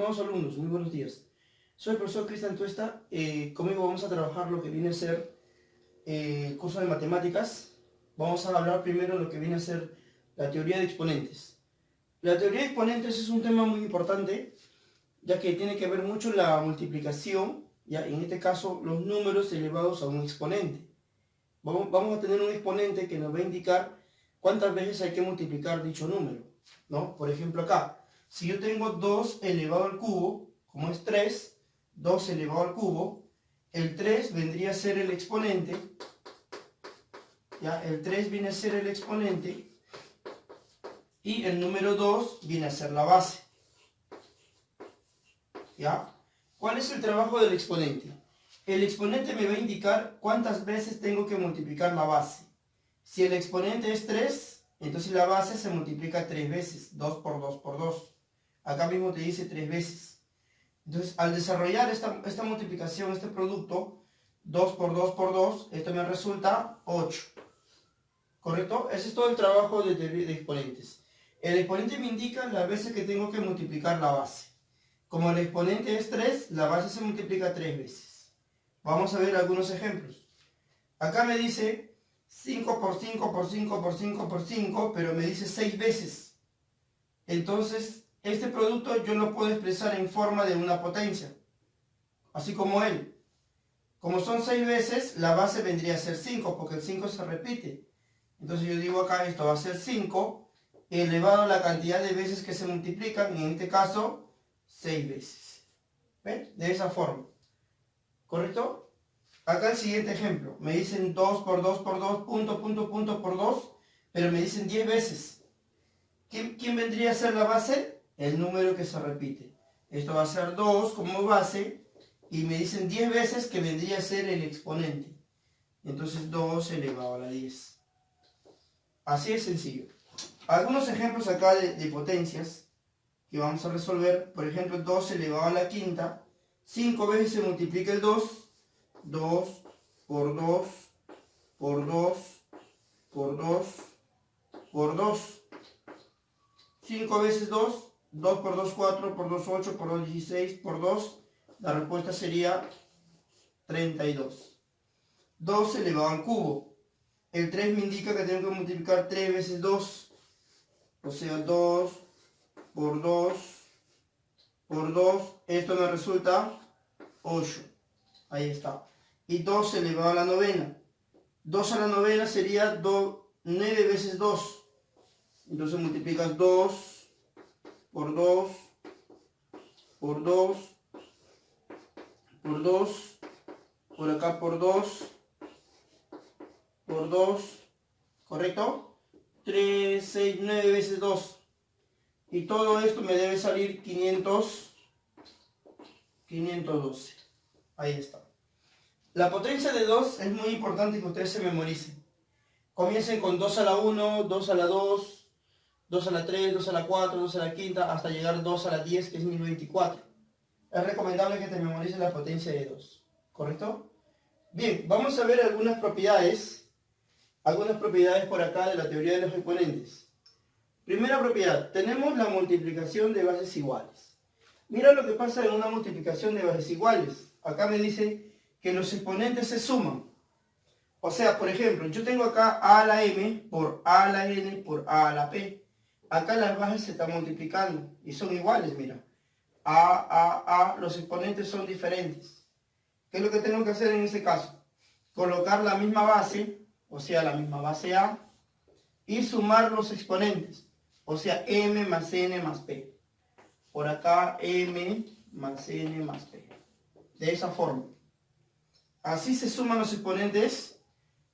estimados alumnos, muy buenos días. Soy el profesor Cristian Tuesta. Conmigo vamos a trabajar lo que viene a ser el curso de matemáticas. Vamos a hablar primero de lo que viene a ser la teoría de exponentes. La teoría de exponentes es un tema muy importante, ya que tiene que ver mucho la multiplicación, ya en este caso los números elevados a un exponente. Vamos a tener un exponente que nos va a indicar cuántas veces hay que multiplicar dicho número, ¿no? Por ejemplo acá, si yo tengo 2 elevado al cubo, como es 3, 2 elevado al cubo, el 3 vendría a ser el exponente, ¿ya? El 3 viene a ser el exponente y el número 2 viene a ser la base, ¿ya? ¿Cuál es el trabajo del exponente? El exponente me va a indicar cuántas veces tengo que multiplicar la base. Si el exponente es 3, entonces la base se multiplica 3 veces, 2 por 2 por 2. Acá mismo te dice 3 veces. Entonces, al desarrollar esta multiplicación, este producto, 2 por 2 por 2, esto me resulta 8. ¿Correcto? Ese es todo el trabajo de exponentes. El exponente me indica las veces que tengo que multiplicar la base. Como el exponente es 3, la base se multiplica 3 veces. Vamos a ver algunos ejemplos. Acá me dice 5 por 5 por 5 por 5 por 5, pero me dice 6 veces. Entonces, este producto yo lo puedo expresar en forma de una potencia, así como él. Como son 6 veces, la base vendría a ser 5, porque el 5 se repite. Entonces yo digo acá, esto va a ser 5, elevado a la cantidad de veces que se multiplican, en este caso, 6 veces. ¿Ven? De esa forma. ¿Correcto? Acá el siguiente ejemplo. Me dicen 2 por 2 por 2, punto, punto, punto por 2, pero me dicen 10 veces. ¿Quién vendría a ser la base? El número que se repite. Esto va a ser 2 como base, y me dicen 10 veces que vendría a ser el exponente. Entonces 2 elevado a la 10. Así es sencillo. Algunos ejemplos acá de potencias que vamos a resolver. Por ejemplo, 2 elevado a la quinta. 5 veces se multiplica el 2. 2 por 2 por 2 por 2 por 2. 5 veces 2. 2 por 2, 4, por 2, 8, por 2, 16, por 2, la respuesta sería 32. 2 elevado al cubo. El 3 me indica que tengo que multiplicar 3 veces 2. O sea, 2 por 2 por 2. Esto me resulta 8. Ahí está. Y 2 elevado a la novena. 2 a la novena sería 9 veces 2. Entonces multiplicas 2 por 2, por 2, por 2, por acá por 2, por 2, ¿correcto? 3, 6, 9 veces 2. Y todo esto me debe salir 512. Ahí está. La potencia de 2 es muy importante que ustedes se memoricen. Comiencen con 2 a la 1, 2 a la 2, 2 a la 3, 2 a la 4, 2 a la quinta, hasta llegar 2 a la 10, que es 1024. Es recomendable que te memorices la potencia de 2, ¿correcto? Bien, vamos a ver algunas propiedades por acá de la teoría de los exponentes. Primera propiedad, tenemos la multiplicación de bases iguales. Mira lo que pasa en una multiplicación de bases iguales. Acá me dice que los exponentes se suman. O sea, por ejemplo, yo tengo acá a a la m por a a la n por a a la p. Acá las bases se están multiplicando y son iguales, mira. Los exponentes son diferentes. ¿Qué es lo que tengo que hacer en este caso? Colocar la misma base, o sea, la misma base a, y sumar los exponentes, o sea, m más n más p. Por acá, m más n más p. De esa forma. Así se suman los exponentes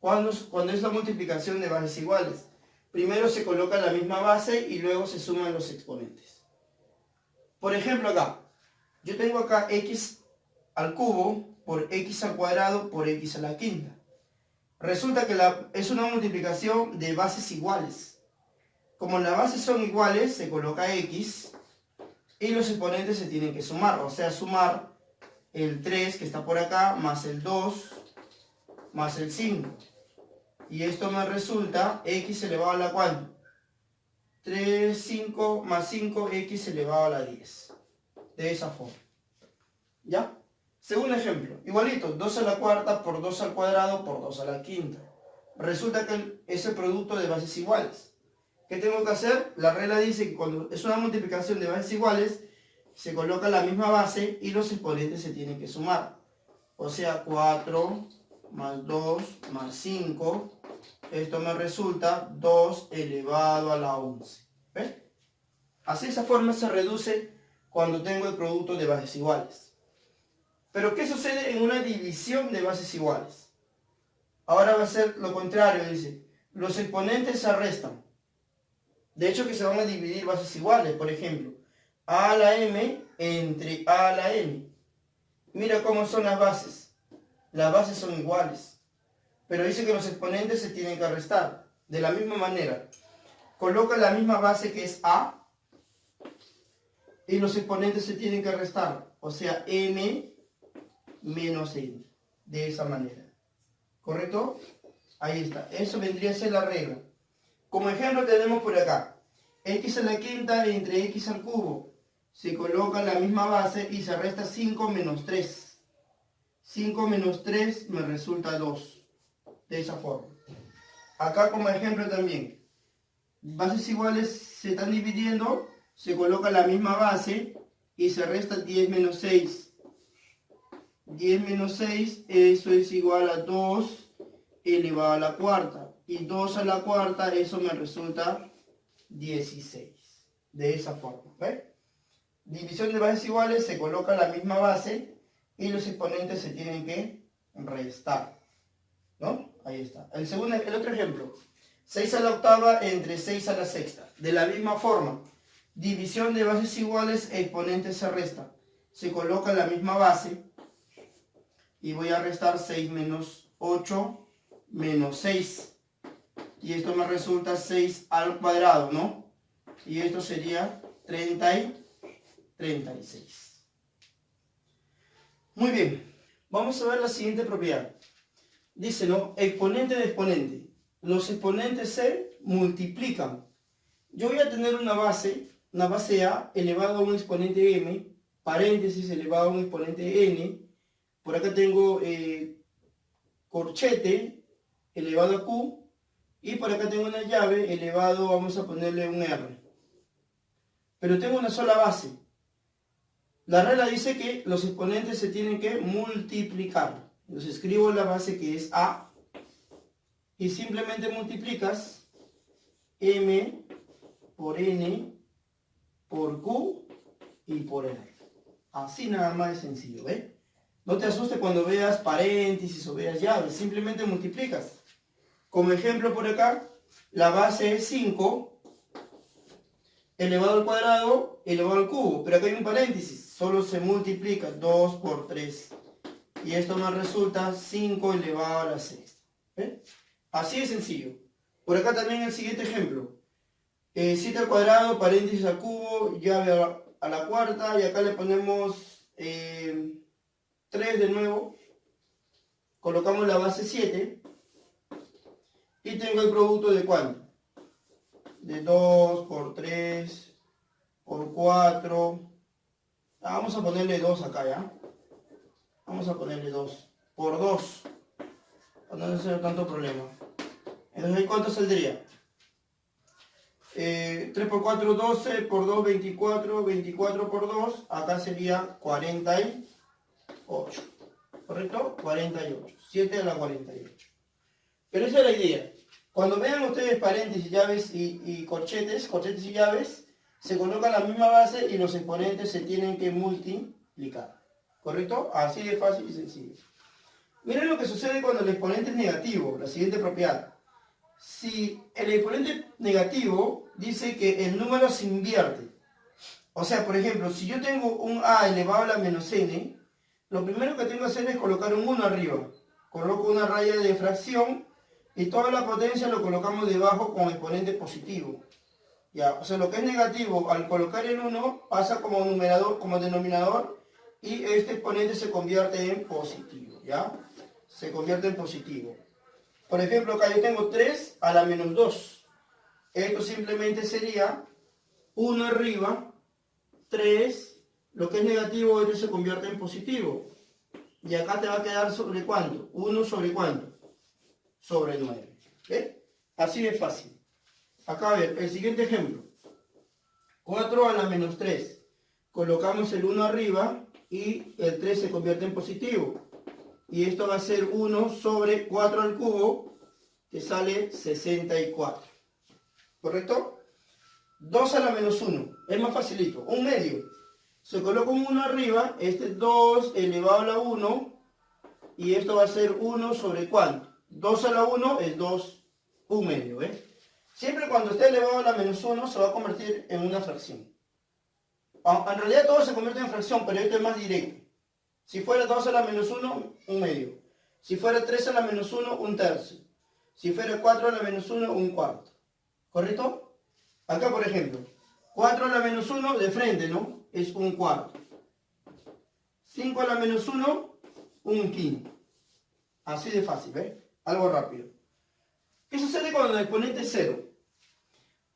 cuando es la multiplicación de bases iguales. Primero se coloca la misma base y luego se suman los exponentes. Por ejemplo acá, yo tengo acá x al cubo por x al cuadrado por x a la quinta. Resulta que es una multiplicación de bases iguales. Como las bases son iguales, se coloca x y los exponentes se tienen que sumar. O sea, sumar el 3 que está por acá más el 2 más el 5. Y esto me resulta x elevado a la cuánto? 3, 5 más 5, x elevado a la 10. de esa forma. ¿Ya? Segundo ejemplo, igualito, 2 a la cuarta por 2 al cuadrado por 2 a la quinta. Resulta que es el producto de bases iguales. ¿Qué tengo que hacer? La regla dice que cuando es una multiplicación de bases iguales, se coloca la misma base y los exponentes se tienen que sumar. O sea, 4 más 2 más 5. Esto me resulta 2 elevado a la 11. ¿Ves? Así de esa forma se reduce cuando tengo el producto de bases iguales. Pero ¿qué sucede en una división de bases iguales? Ahora va a ser lo contrario, dice. Los exponentes se restan. De hecho que se van a dividir bases iguales. Por ejemplo, a a la m entre a a la n. Mira cómo son las bases. Las bases son iguales. Pero dice que los exponentes se tienen que restar. De la misma manera, coloca la misma base que es a y los exponentes se tienen que restar. O sea, m menos n. De esa manera. ¿Correcto? Ahí está. Eso vendría a ser la regla. Como ejemplo tenemos por acá. X a la quinta entre x al cubo. Se coloca la misma base y se resta 5 menos 3. 5 menos 3 me resulta 2. De esa forma. Acá como ejemplo también. Bases iguales se están dividiendo. Se coloca la misma base y se resta 10 menos 6. 10 menos 6, eso es igual a 2 elevado a la cuarta. Y 2 a la cuarta, eso me resulta 16. De esa forma. ¿Ves? División de bases iguales, se coloca la misma base y los exponentes se tienen que restar. ¿No? Ahí está. El otro ejemplo. 6 a la octava entre 6 a la sexta. De la misma forma. División de bases iguales, exponentes se restan. Se coloca la misma base. Y voy a restar 6 menos 8 menos 6. Y esto me resulta 6 al cuadrado, ¿no? Y esto sería 30 y 36. Muy bien. Vamos a ver la siguiente propiedad. Dice, ¿no? Exponente de exponente. Los exponentes se multiplican. Yo voy a tener una base A elevado a un exponente m, paréntesis elevado a un exponente n. Por acá tengo corchete elevado a q. Y por acá tengo una llave elevado, vamos a ponerle un r. Pero tengo una sola base. La regla dice que los exponentes se tienen que multiplicar. Entonces escribo la base que es A. Y simplemente multiplicas m por n por q y por r. Así nada más de sencillo, ¿ves? No te asustes cuando veas paréntesis o veas llaves. Simplemente multiplicas. Como ejemplo por acá, la base es 5 elevado al cuadrado elevado al cubo. Pero acá hay un paréntesis. Solo se multiplica 2 por 3. Y esto me resulta 5 elevado a la sexta. ¿Ven? Así de sencillo. Por acá también el siguiente ejemplo. 7 al cuadrado, paréntesis al cubo, llave a la cuarta. Y acá le ponemos 3 de nuevo. Colocamos la base 7. Y tengo el producto de ¿cuánto? De 2 por 3 por 4. Vamos a ponerle 2 acá, ¿ya? Vamos a ponerle 2 por 2. Para no hacer tanto problema. Entonces, ¿cuánto saldría? 3 por 4, 12, por 2, 24, 24 por 2, acá sería 48. ¿Correcto? 48. 7 a la 48. Pero esa es la idea. Cuando vean ustedes paréntesis, llaves y corchetes y llaves, se coloca la misma base y los exponentes se tienen que multiplicar. ¿Correcto? Así de fácil y sencillo. Miren lo que sucede cuando el exponente es negativo, la siguiente propiedad. Si el exponente negativo dice que el número se invierte. O sea, por ejemplo, si yo tengo un a elevado a la menos n, lo primero que tengo que hacer es colocar un 1 arriba. Coloco una raya de fracción y toda la potencia lo colocamos debajo con exponente positivo. Ya, o sea, lo que es negativo, al colocar el 1, pasa como numerador, como denominador, y este exponente se convierte en positivo, ¿ya? Se convierte en positivo. Por ejemplo, acá yo tengo 3 a la menos 2. Esto simplemente sería 1 arriba, 3 lo que es negativo esto se convierte en positivo. Y acá te va a quedar sobre ¿cuánto? 1 sobre ¿cuánto? Sobre 9. ¿Ve? Así de fácil. Acá a ver, el siguiente ejemplo. 4 a la menos 3. Colocamos el 1 arriba y el 3 se convierte en positivo. Y esto va a ser 1 sobre 4 al cubo, que sale 64. ¿Correcto? 2 a la menos 1. Es más facilito. Un medio. Se coloca un 1 arriba, este es 2 elevado a la 1, y esto va a ser 1 sobre ¿cuánto? 2 a la 1 es 2, un medio, ¿eh? Siempre cuando esté elevado a la menos 1 se va a convertir en una fracción. En realidad todo se convierte en fracción, pero esto es más directo. Si fuera 2 a la menos 1, un medio. Si fuera 3 a la menos 1, un tercio. Si fuera 4 a la menos 1, un cuarto. ¿Correcto? Acá, por ejemplo, 4 a la menos 1 de frente, ¿no? Es un cuarto. 5 a la menos 1, un quinto. Así de fácil, ¿ves? Algo rápido. ¿Qué sucede cuando el exponente es 0?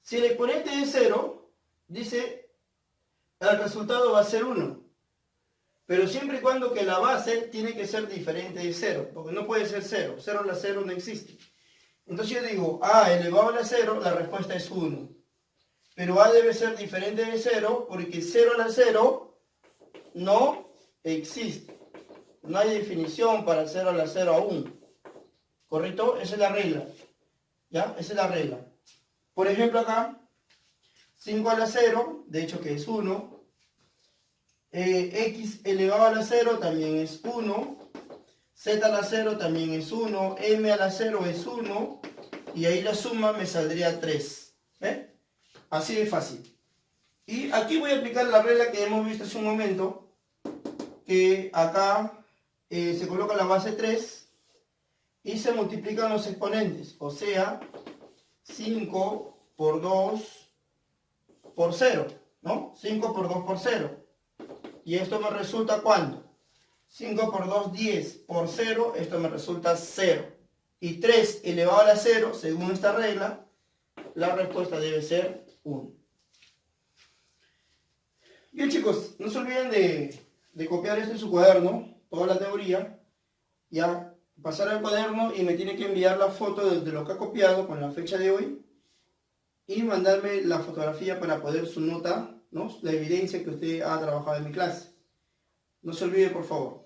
Si el exponente es 0, dice, el resultado va a ser 1. Pero siempre y cuando que la base tiene que ser diferente de 0, porque no puede ser 0. 0 a la 0 no existe. Entonces yo digo, a elevado a la 0, la respuesta es 1. Pero a debe ser diferente de 0, porque 0 a la 0 no existe. No hay definición para el 0 a la 0 aún. ¿Correcto? Esa es la regla. ¿Ya? Esa es la regla. Por ejemplo acá, 5 a la 0, de hecho que es 1. X elevado a la 0 también es 1. Z a la 0 también es 1. M a la 0 es 1. Y ahí la suma me saldría 3. ¿Ven? Así de fácil. Y aquí voy a aplicar la regla que hemos visto hace un momento. Que acá se coloca la base 3 y se multiplican los exponentes, o sea, 5 por 2 por 0, ¿no? 5 por 2 por 0. Y esto me resulta ¿cuánto? 5 por 2, 10 por 0, esto me resulta 0. Y 3 elevado a la 0, según esta regla, la respuesta debe ser 1. Bien chicos, no se olviden de copiar esto en su cuaderno, toda la teoría, ya pasar al cuaderno y me tiene que enviar la foto de lo que ha copiado con la fecha de hoy y mandarme la fotografía para poder su nota, ¿no? La evidencia que usted ha trabajado en mi clase. No se olvide, por favor.